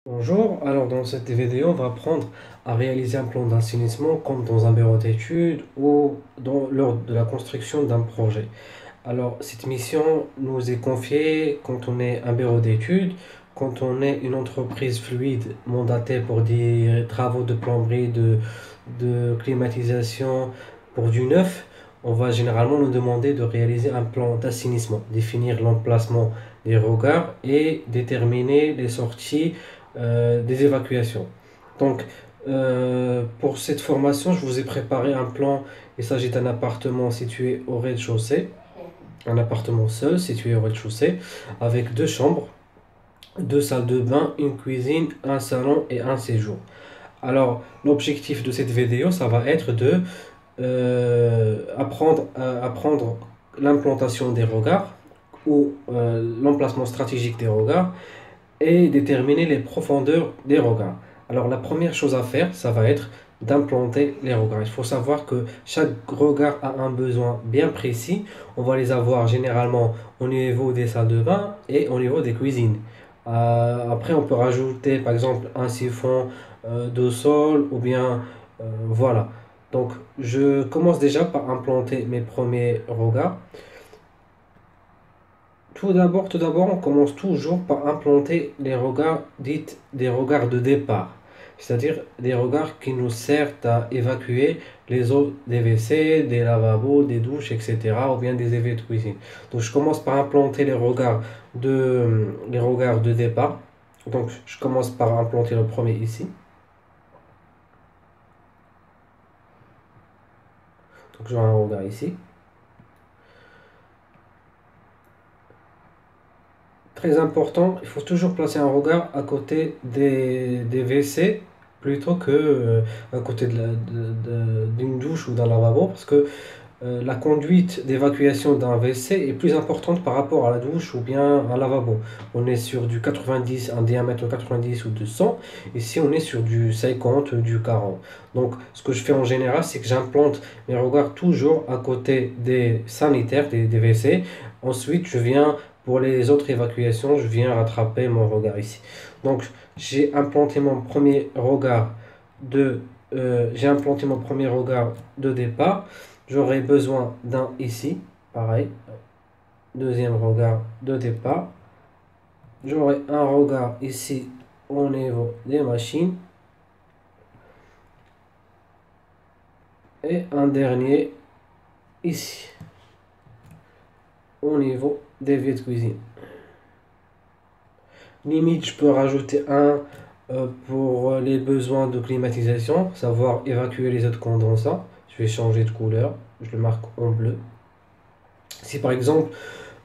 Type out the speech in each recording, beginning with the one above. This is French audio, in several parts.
Bonjour, alors dans cette vidéo, on va apprendre à réaliser un plan d'assainissement comme dans un bureau d'études ou lors de la construction d'un projet. Alors cette mission nous est confiée quand on est un bureau d'études, quand on est une entreprise fluide mandatée pour des travaux de plomberie, de climatisation pour du neuf. On va généralement nous demander de réaliser un plan d'assainissement, définir l'emplacement des regards et déterminer les sorties des évacuations. Donc, pour cette formation, je vous ai préparé un plan. Il s'agit d'un appartement situé au rez-de-chaussée, un appartement seul situé au rez-de-chaussée, avec deux chambres, deux salles de bain, une cuisine, un salon et un séjour. Alors, l'objectif de cette vidéo, ça va être de apprendre l'implantation des regards ou l'emplacement stratégique des regards et déterminer les profondeurs des regards. Alors la première chose à faire, ça va être d'implanter les regards. Il faut savoir que chaque regard a un besoin bien précis. On va les avoir généralement au niveau des salles de bain et au niveau des cuisines. Après, on peut rajouter par exemple un siphon de sol ou bien voilà. Donc, je commence déjà par implanter mes premiers regards. Tout d'abord, on commence toujours par implanter les regards dits des regards de départ, c'est-à-dire des regards qui nous servent à évacuer les eaux des WC, des lavabos, des douches, etc., ou bien des éviers de cuisine. Donc, je commence par implanter les regards de départ. Donc, je commence par implanter le premier ici. Donc, j'aurai un regard ici. Très important, il faut toujours placer un regard à côté des WC plutôt que à côté d'une douche ou d'un lavabo parce que la conduite d'évacuation d'un WC est plus importante par rapport à la douche ou bien un lavabo. On est sur du 90, un diamètre 90 ou de 100. Ici, on est sur du 50, du 40. Donc, ce que je fais en général, c'est que j'implante mes regards toujours à côté des sanitaires, des WC. Ensuite, je viens pour les autres évacuations, je viens rattraper mon regard ici. Donc, j'ai implanté mon premier regard de, j'ai implanté mon premier regard de départ. J'aurai besoin d'un ici, pareil. Deuxième regard de départ. J'aurai un regard ici au niveau des machines. Et un dernier ici, au niveau des vies de cuisine. Limite, je peux rajouter un pour les besoins de climatisation, savoir évacuer les eaux de condensat. Je vais changer de couleur, je le marque en bleu. Si par exemple,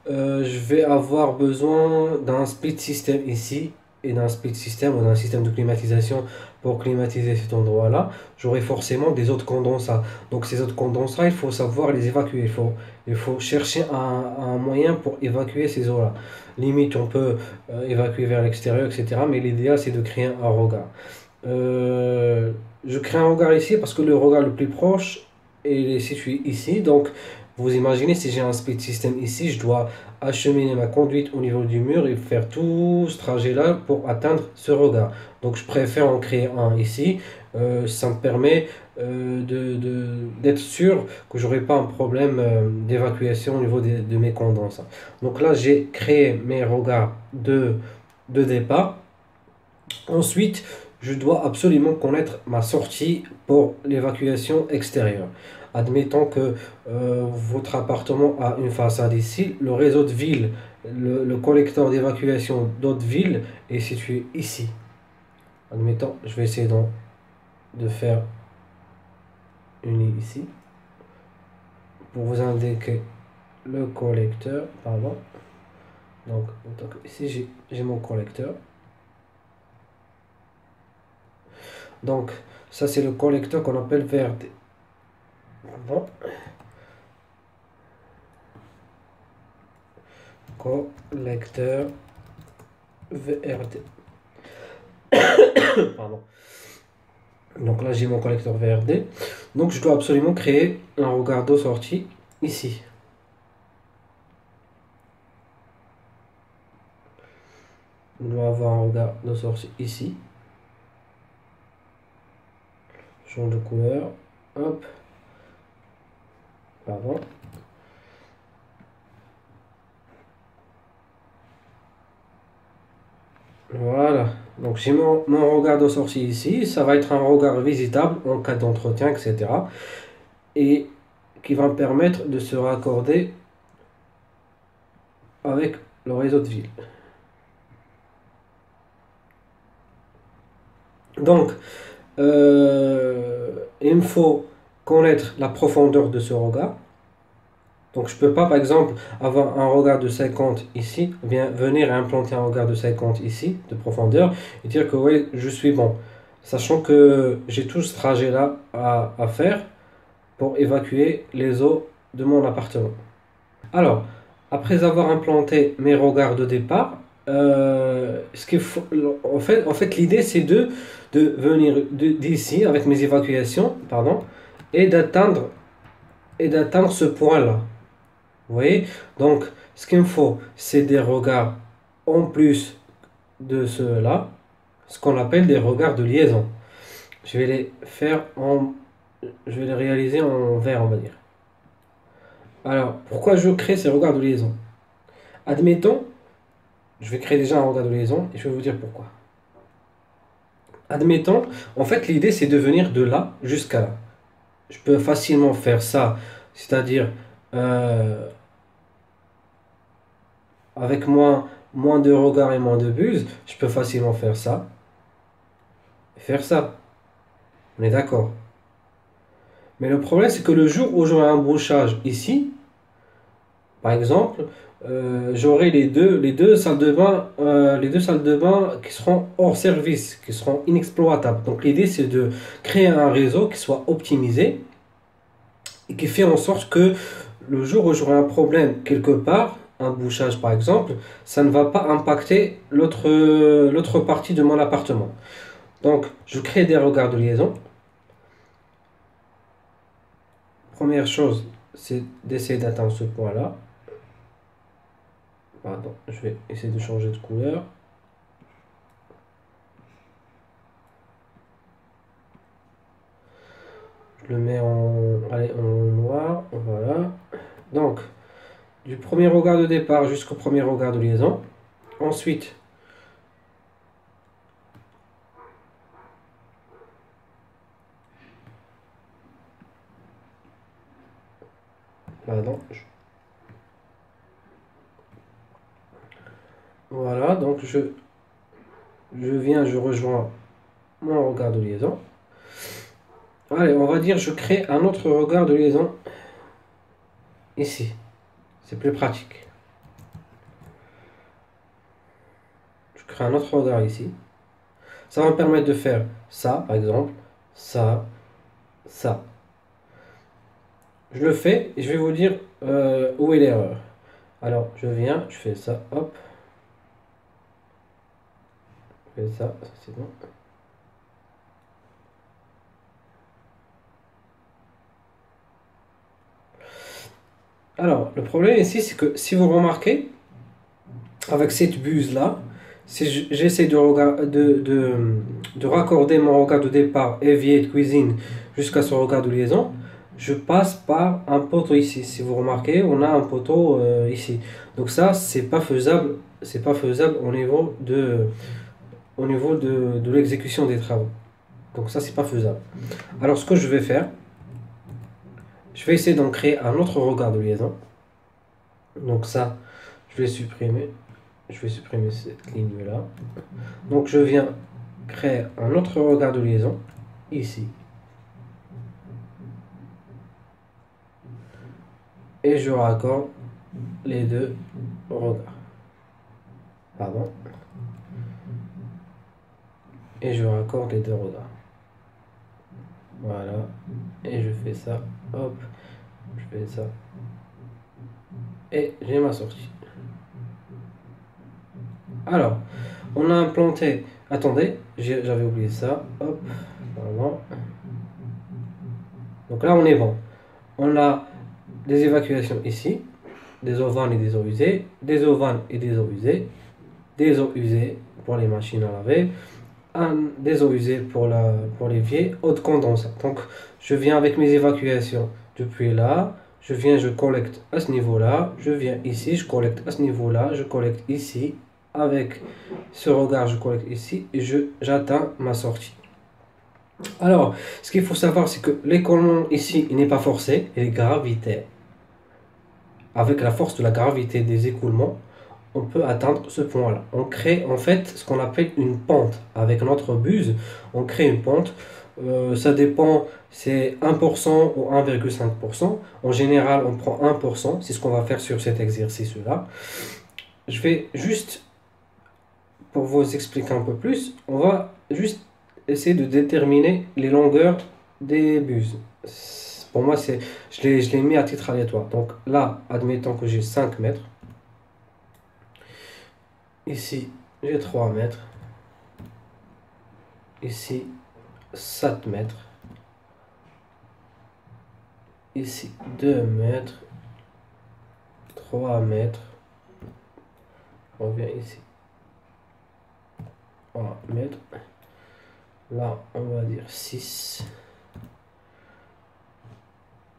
je vais avoir besoin d'un split system ici et d'un split system ou d'un système de climatisation pour climatiser cet endroit-là, j'aurai forcément des eaux de condensat. Donc ces eaux de condensat, il faut savoir les évacuer. Il faut chercher un moyen pour évacuer ces eaux-là. Limite, on peut évacuer vers l'extérieur, etc. Mais l'idéal, c'est de créer un regard. Je crée un regard ici parce que le regard le plus proche est situé ici. Donc, vous imaginez si j'ai un split system ici, je dois acheminer ma conduite au niveau du mur et faire tout ce trajet-là pour atteindre ce regard. Donc, je préfère en créer un ici. Ça me permet d'être sûr que j'aurai pas un problème d'évacuation au niveau de mes condensats. Donc là, j'ai créé mes regards de départ. Ensuite, je dois absolument connaître ma sortie pour l'évacuation extérieure. Admettons que votre appartement a une façade ici, le réseau de ville, le collecteur d'évacuation d'autres villes est situé ici. Admettons, je vais essayer de faire une ligne ici pour vous indiquer le collecteur. Pardon. Donc ici j'ai mon collecteur. Donc, ça c'est le collecteur qu'on appelle VRD. Bon. Collecteur VRD. Pardon. Donc là j'ai mon collecteur VRD. Donc je dois absolument créer un regard d'eau sortie ici. On doit avoir un regard de sortie ici. Change de couleur. Hop. Pardon. Voilà. Donc j'ai mon regard de sortie ici. Ça va être un regard visitable en cas d'entretien, etc. Et qui va me permettre de se raccorder avec le réseau de ville. Donc, il me faut connaître la profondeur de ce regard. Donc, je ne peux pas, par exemple, avoir un regard de 50 ici, ou bien venir implanter un regard de 50 ici, de profondeur, et dire que oui, je suis bon. Sachant que j'ai tout ce trajet-là à faire pour évacuer les eaux de mon appartement. Alors, après avoir implanté mes regards de départ, ce qu'il faut, en fait l'idée c'est de venir d'ici avec mes évacuations, pardon, et d'atteindre ce point-là. Vous voyez? Donc, ce qu'il me faut, c'est des regards en plus de ceux-là, ce qu'on appelle des regards de liaison. Je vais les faire je vais les réaliser en vert, on va dire. Alors, pourquoi je crée ces regards de liaison? Admettons, je vais créer déjà un regard de liaison et je vais vous dire pourquoi. Admettons, en fait, l'idée c'est de venir de là jusqu'à là. Je peux facilement faire ça, c'est-à-dire avec moins de regards et moins de buses, je peux facilement faire ça et faire ça. On est d'accord. Mais le problème c'est que le jour où j'aurai un bouchage ici, par exemple, j'aurai les deux salles de bain, qui seront hors service, qui seront inexploitables. Donc l'idée c'est de créer un réseau qui soit optimisé et qui fait en sorte que le jour où j'aurai un problème quelque part, un bouchage par exemple, ça ne va pas impacter l'autre partie de mon appartement. Donc je crée des regards de liaison. Première chose, c'est d'essayer d'atteindre ce point-là. Pardon, je vais essayer de changer de couleur. Je le mets en noir, voilà. Donc, du premier regard de départ jusqu'au premier regard de liaison. Ensuite, pardon. Voilà, donc je rejoins mon regard de liaison. Allez, on va dire je crée un autre regard de liaison ici. C'est plus pratique. Je crée un autre regard ici. Ça va me permettre de faire ça, par exemple, ça, ça. Je le fais et je vais vous dire où est l'erreur. Alors, je viens, je fais ça, hop. Je fais ça c'est bon. Alors, le problème ici, c'est que si vous remarquez, avec cette buse-là, si j'essaie de raccorder mon regard de départ évier de cuisine jusqu'à ce regard de liaison, je passe par un poteau ici. Si vous remarquez, on a un poteau ici. Donc ça, c'est pas faisable au niveau de l'exécution des travaux. Donc ça, c'est pas faisable. Alors ce que je vais faire, je vais essayer d'en créer un autre regard de liaison. Donc ça, je vais supprimer cette ligne là. Donc je viens créer un autre regard de liaison ici et je raccorde les deux regards, pardon, et je raccorde les deux regards, voilà, et je fais ça, hop, je fais ça et j'ai ma sortie. Alors, on a implanté, attendez, j'avais oublié ça, hop, voilà. Donc là on est bon. On a des évacuations ici, des eaux vannes et des eaux usées, des eaux vannes et des eaux usées, des eaux usées, pour les machines à laver, des eaux usées pour l'évier, eau de condensat. Donc, je viens avec mes évacuations depuis là, je collecte à ce niveau-là, je viens ici, je collecte à ce niveau-là, je collecte ici, avec ce regard, je collecte ici, et j'atteins ma sortie. Alors, ce qu'il faut savoir, c'est que l'écoulement ici, il n'est pas forcé, il est gravitaire. Avec la force de la gravité des écoulements, on peut atteindre ce point-là. On crée en fait ce qu'on appelle une pente. Avec notre buse, on crée une pente. Ça dépend, c'est 1% ou 1,5%. En général, on prend 1%. C'est ce qu'on va faire sur cet exercice-là. Je vais juste, pour vous expliquer un peu plus, on va juste essayer de déterminer les longueurs des buses. Pour moi, je l'ai mis à titre aléatoire. Donc là, admettons que j'ai 5 mètres. Ici, j'ai 3 mètres. Ici, 7 mètres. Ici, 2 mètres. 3 mètres. On revient ici. 3 mètres. Là, on va dire 6.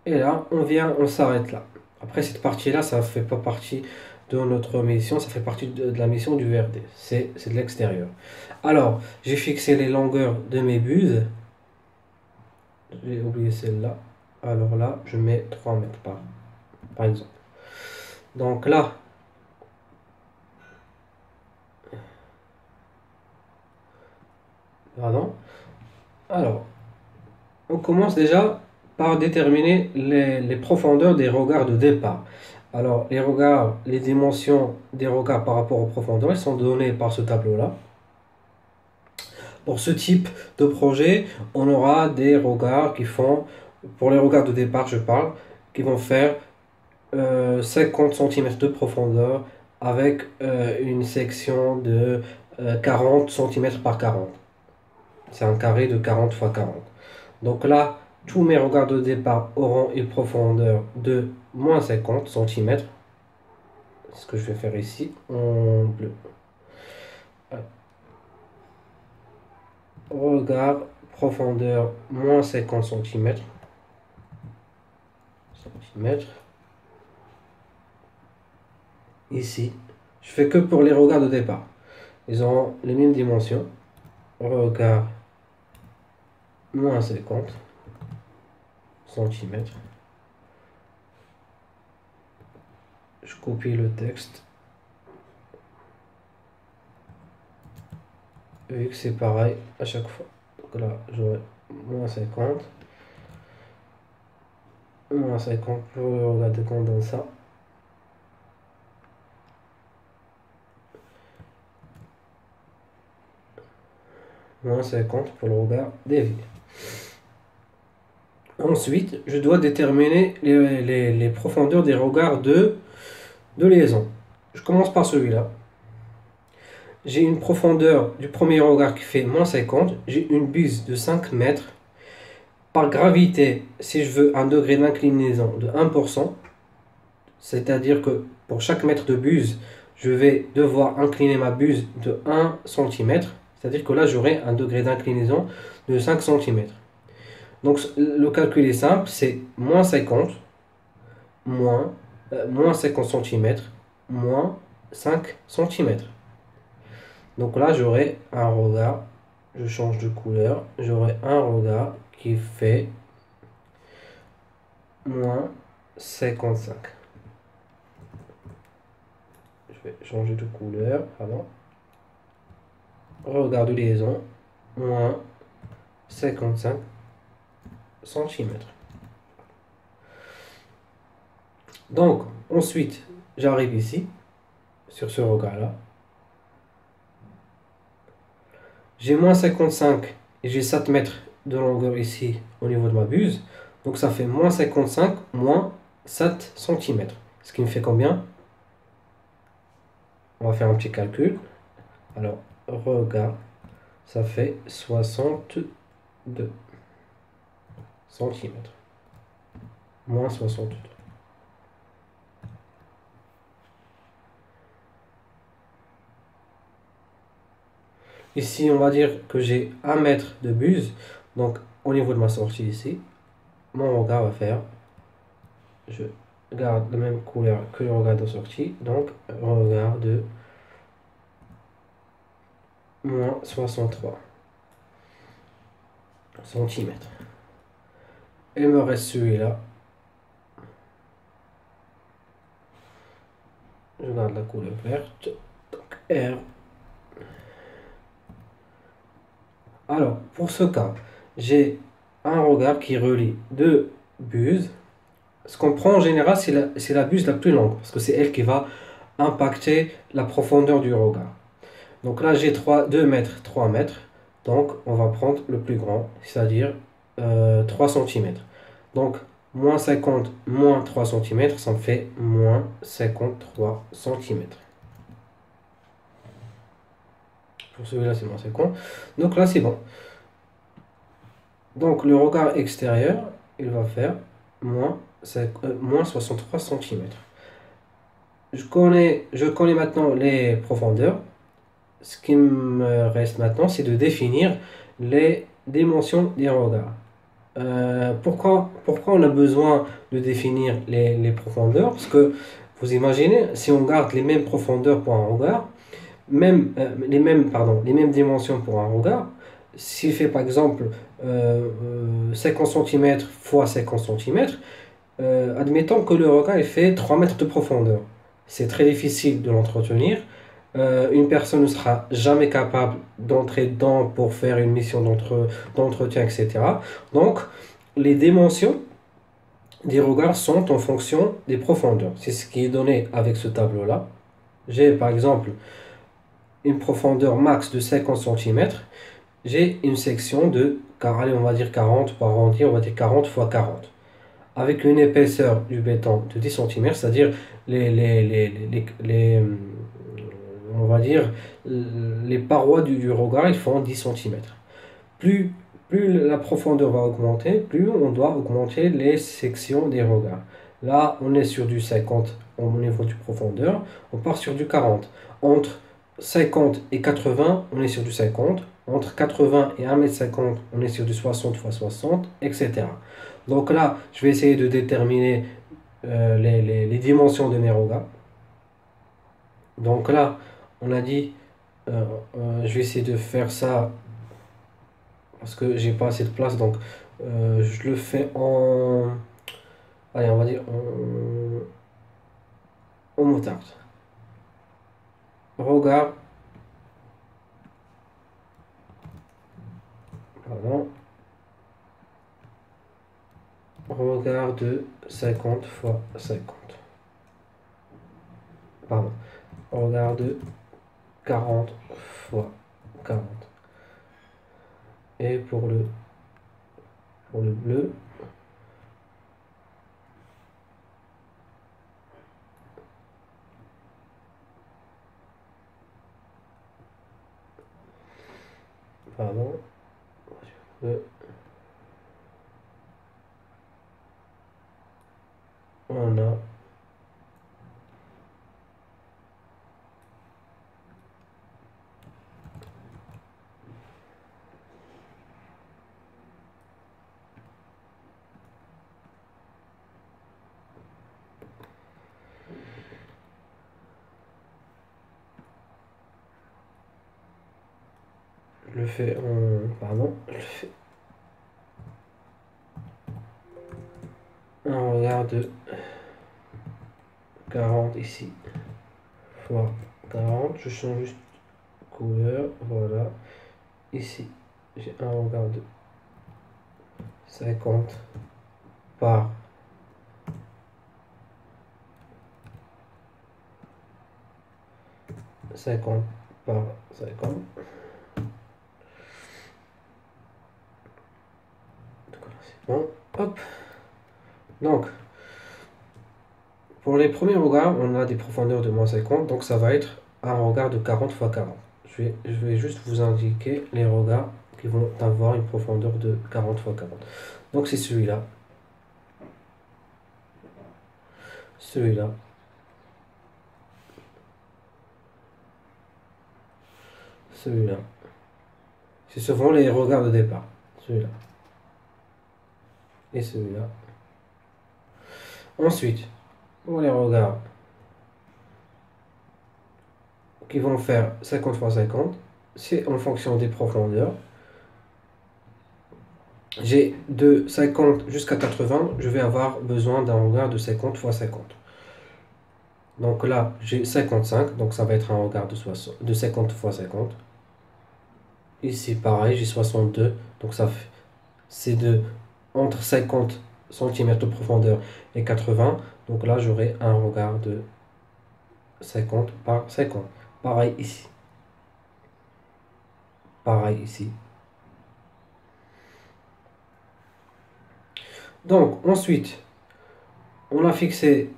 Et là, on s'arrête là. Après, cette partie-là, ça ne fait pas partie de notre mission, ça fait partie de la mission du VRD. C'est de l'extérieur. Alors, j'ai fixé les longueurs de mes buses. J'ai oublié celle-là. Alors là, je mets 3 mètres par exemple. Donc là, pardon. Alors, on commence déjà par déterminer les profondeurs des regards de départ. Alors, les dimensions des regards par rapport aux profondeurs, elles sont données par ce tableau-là. Pour ce type de projet, on aura des regards qui font, pour les regards de départ, je parle, qui vont faire 50 cm de profondeur avec une section de 40 cm par 40. C'est un carré de 40 x 40. Donc là, tous mes regards de départ auront une profondeur de moins 50 cm. C'est ce que je vais faire ici en bleu. Regard, profondeur moins 50 cm. Ici, je fais que pour les regards de départ. Ils auront les mêmes dimensions. Regard moins 50 cm. Je copie le texte. Vu que c'est pareil à chaque fois. Donc là, j'aurai moins 50. Moins 50 pour le regard de condensat. Moins 50 pour le regard dévié. Ensuite, je dois déterminer les profondeurs des regards de liaison. Je commence par celui-là. J'ai une profondeur du premier regard qui fait moins 50. J'ai une buse de 5 mètres. Par gravité, si je veux un degré d'inclinaison de 1%, c'est-à-dire que pour chaque mètre de buse, je vais devoir incliner ma buse de 1 cm. C'est-à-dire que là, j'aurai un degré d'inclinaison de 5 cm. Donc le calcul est simple, c'est moins 50, moins 50 cm, moins 5 cm. Donc là, j'aurai un regard, je change de couleur, j'aurai un regard qui fait moins 55. Je vais changer de couleur, pardon. Regard de liaison, moins 55 cm. Donc, ensuite, j'arrive ici, sur ce regard-là. J'ai moins 55 et j'ai 7 mètres de longueur ici au niveau de ma buse. Donc ça fait moins 55 moins 7 cm. Ce qui me fait combien? On va faire un petit calcul. Alors, regard, ça fait 62 cm. Moins 62. Ici, on va dire que j'ai 1 mètre de buse. Donc, au niveau de ma sortie ici, mon regard va faire, je garde la même couleur que le regard de sortie. Donc, regard de moins 63 centimètres. Il me reste celui-là. Je garde la couleur verte. Donc, R. Alors, pour ce cas, j'ai un regard qui relie deux buses. Ce qu'on prend en général, c'est la buse la plus longue, parce que c'est elle qui va impacter la profondeur du regard. Donc là, j'ai 2 mètres, 3 mètres. Donc, on va prendre le plus grand, c'est-à-dire 3 cm. Donc, moins 50, moins 3 cm, ça me fait moins 53 cm. Pour celui-là, c'est moins 50. Donc là, c'est bon. Donc, le regard extérieur, il va faire moins 63 cm. Je connais maintenant les profondeurs. Ce qui me reste maintenant, c'est de définir les dimensions des regards. Pourquoi on a besoin de définir les profondeurs? Parce que vous imaginez, si on garde les mêmes profondeurs pour un regard, les mêmes dimensions pour un regard, s'il fait par exemple 50 cm fois 50 cm, admettons que le regard il fait 3 mètres de profondeur. C'est très difficile de l'entretenir. Une personne ne sera jamais capable d'entrer dedans pour faire une mission d'entretien, etc. Donc, les dimensions des regards sont en fonction des profondeurs. C'est ce qui est donné avec ce tableau-là. J'ai par exemple une profondeur max de 50 cm. J'ai une section allez, on va dire 40, pour arrondir, on va dire 40 fois 40. Avec une épaisseur du béton de 10 cm, c'est-à-dire on va dire, les parois du regard, ils font 10 cm. Plus, plus la profondeur va augmenter, plus on doit augmenter les sections des regards. Là, on est sur du 50 au niveau du profondeur, on part sur du 40. Entre 50 et 80, on est sur du 50. Entre 80 et 1,50 m, on est sur du 60 x 60, etc. Donc là, je vais essayer de déterminer les dimensions de mes regards. Donc là, on a dit, je vais essayer de faire ça parce que j'ai pas assez de place, donc je le fais allez, on va dire en moutarde. Regard, pardon, regard de 50 fois 50. Pardon, regard de 40 fois 40. Et pour le bleu, pardon, on a je le fais pardon, je fais un regard de 40 ici fois 40. Je change juste couleur, voilà. Ici, j'ai un regard de 50 par 50 par 50. C'est bon. Hop. Donc, pour les premiers regards, on a des profondeurs de moins 50. Donc, ça va être un regard de 40 fois 40. Je vais juste vous indiquer les regards qui vont avoir une profondeur de 40 fois 40. Donc, c'est celui-là. Celui-là. Celui-là. C'est souvent les regards de départ. Celui-là. Et celui-là. Ensuite, pour les regards qui vont faire 50 fois 50, c'est en fonction des profondeurs. J'ai de 50 jusqu'à 80, je vais avoir besoin d'un regard de 50 fois 50. Donc là, j'ai 55, donc ça va être un regard de 50 fois 50. Ici, pareil, j'ai 62, donc ça fait, c'est de entre 50 cm de profondeur et 80. Donc là, j'aurai un regard de 50 par 50. Pareil ici. Pareil ici. Donc, ensuite, on a fixé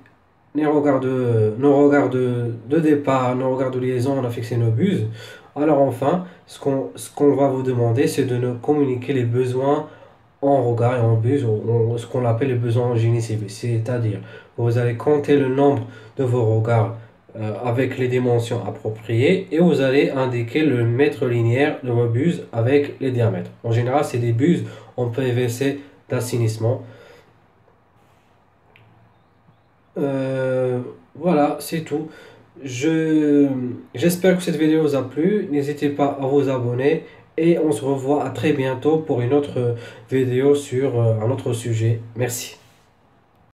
nos regards de départ, nos regards de liaison, on a fixé nos buses. Alors enfin, ce qu'on va vous demander, c'est de nous communiquer les besoins en regard et en buse, ce qu'on appelle les besoins en génie civil. C'est-à-dire, vous allez compter le nombre de vos regards avec les dimensions appropriées et vous allez indiquer le mètre linéaire de vos buses avec les diamètres. En général, c'est des buses en PVC d'assainissement. Voilà, c'est tout. J'espère que cette vidéo vous a plu. N'hésitez pas à vous abonner et on se revoit à très bientôt pour une autre vidéo sur un autre sujet. Merci.